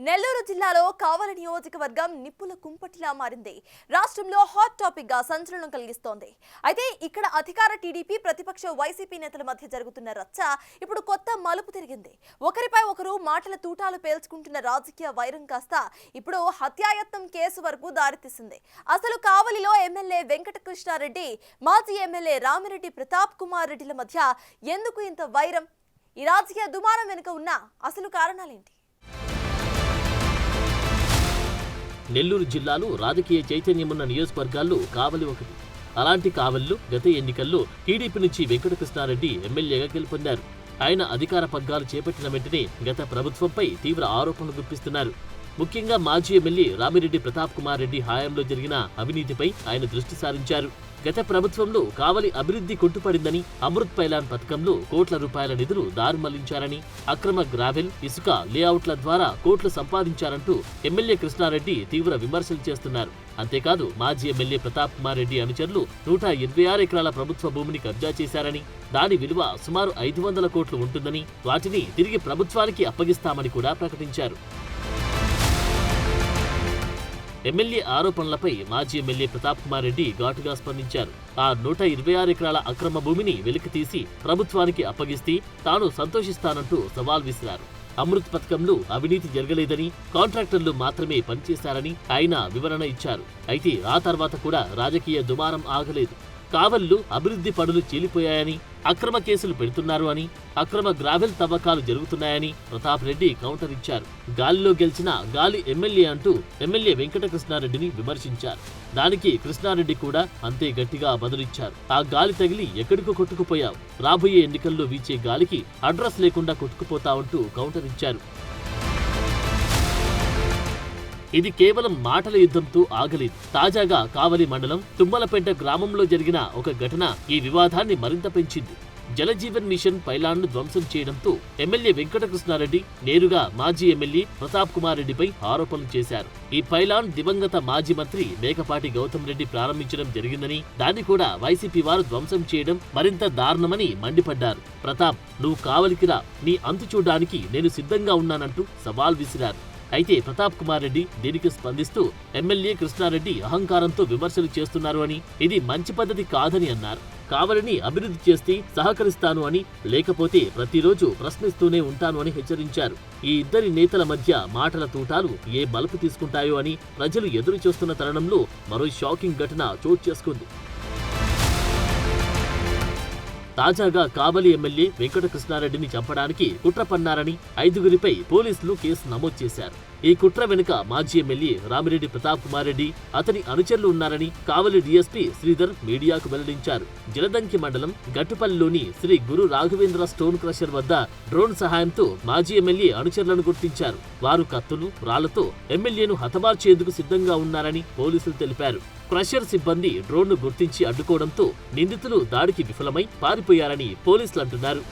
నెల్లూరు జిల్లాలో కావలి నియోజకవర్గం నిప్పుల కుంపటిలా మారింది. రాష్ట్రంలో హాట్ టాపిక్ గా సంచలనం కలిగిస్తోంది. అయితే ఇక్కడ అధికార టీడీపీ ప్రతిపక్ష వైసీపీ నేతల మధ్య జరుగుతున్న రచ్చ ఇప్పుడు కొత్త మలుపు తిరిగింది. ఒకరిపై ఒకరు మాటల తూటాలు పేల్చుకుంటున్న రాజకీయ వైరం కాస్త ఇప్పుడు హత్యాయత్నం కేసు వరకు దారితీసింది. అసలు కావలిలో ఎమ్మెల్యే వెంకటకృష్ణారెడ్డి, మాజీ ఎమ్మెల్యే రామిరెడ్డి ప్రతాప్ కుమార్ రెడ్డిల మధ్య ఎందుకు ఇంత వైరం? ఈ రాజకీయ దుమారం వెనుక ఉన్న అసలు కారణాలేంటి? నెల్లూరు జిల్లాలో రాజకీయ చైతన్యమున్న నియోజకవర్గాల్లో కావలి ఒకటి. అలాంటి కావలిలో గత ఎన్నికల్లో టీడీపీ నుంచి వెంకటకృష్ణారెడ్డి ఎమ్మెల్యేగా గెలుపొందారు. ఆయన అధికార పగ్గాలు చేపట్టిన వెంటనే గత ప్రభుత్వంపై తీవ్ర ఆరోపణలు గుప్పిస్తున్నారు. ముఖ్యంగా మాజీ ఎమ్మెల్యే రామిరెడ్డి ప్రతాప్ కుమార్ రెడ్డి హయాంలో జరిగిన అవినీతిపై ఆయన దృష్టి సారించారు. గత ప్రభుత్వంలో కావలి అభివృద్ధి కొట్టుపడిందని, అమృత్ పైలాన్ పథకంలో కోట్ల రూపాయల నిధులు దారిమళ్లించారని, అక్రమ గ్రావెల్, ఇసుక లేఅవుట్ల ద్వారా కోట్లు సంపాదించారంటూ ఎమ్మెల్యే కృష్ణారెడ్డి తీవ్ర విమర్శలు చేస్తున్నారు. అంతేకాదు మాజీ ఎమ్మెల్యే ప్రతాప్ కుమార్ రెడ్డి అనుచరులు 126 ఎకరాల ప్రభుత్వ భూమిని కబ్జా చేశారని, దాని విలువ సుమారు 500 కోట్లు ఉంటుందని, వాటిని తిరిగి ప్రభుత్వానికి అప్పగిస్తామని కూడా ప్రకటించారు. ఎమ్మెల్యే ఆరోపణలపై మాజీ ఎమ్మెల్యే ప్రతాప్ కుమార్ రెడ్డి ఘాటుగా స్పందించారు. ఆ 126 ఎకరాల అక్రమ భూమిని వెలికితీసి ప్రభుత్వానికి అప్పగిస్తే తాను సంతోషిస్తానంటూ సవాల్ విసిరారు. అమృత్ పథకంలో అవినీతి జరగలేదని, కాంట్రాక్టర్లు మాత్రమే పనిచేశారని ఆయన వివరణ ఇచ్చారు. అయితే ఆ తర్వాత కూడా రాజకీయ దుమారం ఆగలేదు. కావలిలో అభివృద్ధి పనులు చీలిపోయాయని, అక్రమ కేసులు పెడుతున్నారు అని, అక్రమ గ్రావెల్ తవ్వకాలు జరుగుతున్నాయని ప్రతాప్ రెడ్డి కౌంటర్ ఇచ్చారు. గాలిలో గెలిచిన గాలి ఎమ్మెల్యే అంటూ ఎమ్మెల్యే వెంకటకృష్ణారెడ్డిని విమర్శించారు. దానికి కృష్ణారెడ్డి కూడా అంతే గట్టిగా బదులిచ్చారు. ఆ గాలి తగిలి ఎక్కడికో కొట్టుకుపోయావు, రాబోయే ఎన్నికల్లో వీచే గాలికి అడ్రస్ లేకుండా కొట్టుకుపోతావంటూ కౌంటర్ ఇచ్చారు. ఇది కేవలం మాటల యుద్ధంతో ఆగలేదు. తాజాగా కావలి మండలం తుమ్మలపేట గ్రామంలో జరిగిన ఒక ఘటన ఈ వివాదాన్ని మరింత పెంచింది. జలజీవన్ మిషన్ పైలాన్ను ధ్వంసం చేయడంతో ఎమ్మెల్యే వెంకటకృష్ణారెడ్డి నేరుగా మాజీ ఎమ్మెల్యే ప్రతాప్ కుమార్ రెడ్డిపై ఆరోపణలు చేశారు. ఈ పైలాన్ దివంగత మాజీ మంత్రి మేకపాటి గౌతమ్ రెడ్డి ప్రారంభించడం జరిగిందని, దాన్ని కూడా వైసీపీ వారు ధ్వంసం చేయడం మరింత దారుణమని మండిపడ్డారు. ప్రతాప్, నువ్వు కావలికి రా, నీ అంతు చూడడానికి నేను సిద్ధంగా ఉన్నానంటూ సవాల్ విసిరారు. అయితే ప్రతాప్ కుమార్ రెడ్డి దీనికి స్పందిస్తూ ఎమ్మెల్యే కృష్ణారెడ్డి అహంకారంతో విమర్శలు చేస్తున్నారు అని, ఇది మంచి పద్ధతి కాదని అన్నారు. కావలిని అభివృద్ధి చేస్తే సహకరిస్తాను అని, లేకపోతే ప్రతిరోజు ప్రశ్నిస్తూనే ఉంటాను అని హెచ్చరించారు. ఈ ఇద్దరి నేతల మధ్య మాటల తూటాలు ఏ మలుపు తీసుకుంటాయో అని ప్రజలు ఎదురు చూస్తున్న తరుణంలో మరో షాకింగ్ ఘటన చోటు చేసుకుంది. తాజాగా కావలి ఎమ్మెల్యే వెంకటకృష్ణారెడ్డిని చంపడానికి కుట్ర పన్నారని 5గురిపై పోలీసులు కేసు నమోదు చేశారు. ఈ కుట్ర వెనుక మాజీ ఎమ్మెల్యే రామిరెడ్డి ప్రతాప్ కుమార్ రెడ్డి, అతని అనుచరులు ఉన్నారని కావలి డీఎస్పీ శ్రీధర్ మీడియాకు వెల్లడించారు. జలదంకి మండలం గట్టుపల్లిలోని శ్రీ గురు రాఘవేంద్ర స్టోన్ క్రషర్ వద్ద డ్రోన్ సహాయంతో మాజీ ఎమ్మెల్యే అనుచరులను గుర్తించారు. వారు కత్తులు, రాళ్లతో ఎమ్మెల్యేను హతమార్చేందుకు సిద్ధంగా ఉన్నారని పోలీసులు తెలిపారు. క్రషర్ సిబ్బంది డ్రోన్ను గుర్తించి అడ్డుకోవడంతో నిందితులు దాడికి విఫలమై పారిపోయారని పోలీసులు అంటున్నారు.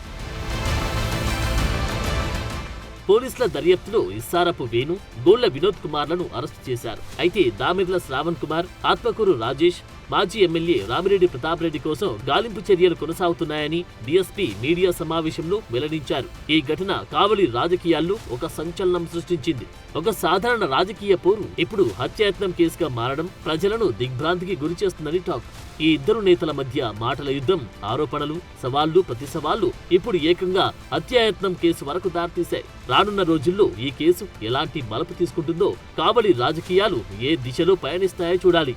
పోలీసుల దర్యాప్తులో ఇస్సారపు వేణు, గోళ్ల వినోద్ కుమార్లను అరెస్టు చేశారు. అయితే దామిర్ల శ్రావణ్ కుమార్, ఆత్మకూరు రాజేష్, మాజీ ఎమ్మెల్యే రామిరెడ్డి ప్రతాప్ రెడ్డి కోసం గాలింపు చర్యలు కొనసాగుతున్నాయని డీఎస్పీ మీడియా సమావేశంలో వెల్లడించారు. ఈ ఘటన కావలి రాజకీయాల్లో ఒక సంచలనం సృష్టించింది. ఒక సాధారణ రాజకీయ పోరు ఇప్పుడు హత్యాయత్నం కేసుగా మారడం ప్రజలను దిగ్భ్రాంతికి గురిచేస్తుందని టాక్. ఈ ఇద్దరు నేతల మధ్య మాటల యుద్ధం, ఆరోపణలు, సవాళ్లు, ప్రతి సవాళ్లు ఇప్పుడు ఏకంగా హత్యాయత్నం కేసు వరకు దారితీశాయి. రానున్న రోజుల్లో ఈ కేసు ఎలాంటి మలుపు తీసుకుంటుందో, కావలి రాజకీయాలు ఏ దిశలో పయనిస్తాయో చూడాలి.